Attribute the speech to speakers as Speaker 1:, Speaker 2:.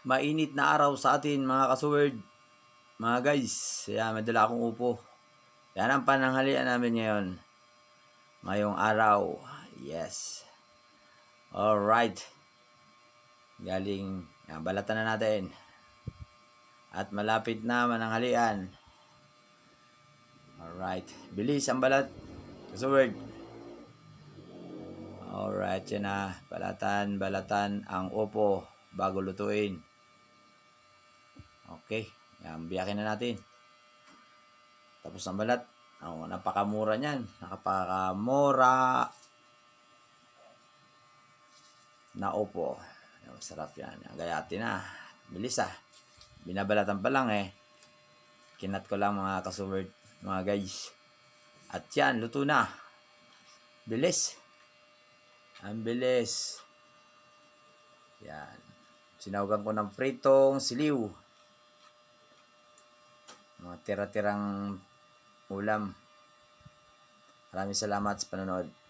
Speaker 1: mainit na araw sa atin mga kasuword, mga guys. Kaya may dala akong upo. Yan ang pananghalian namin ngayon. Ngayong araw. Yes. Alright. Galing. Yan, balatan na natin. At malapit na mananghalian. Alright. Bilis ang balat. Kasuword. Alright. Yan na. Balatan ang upo bago lutuin. Okay. Yan, biyakin na natin. Tapos ang balat. Oh, napakamura niyan. Napakamura na upo. Masarap yan. Gayati na. Bilis ah. Binabalatan pa lang eh. Kinat ko lang mga kasuword, mga guys. At yan, luto na. Bilis. Ang bilis. Yan. Sinawgan ko ng pritong siliw. Mga tira-tirang ulam. Maraming salamat sa panonood.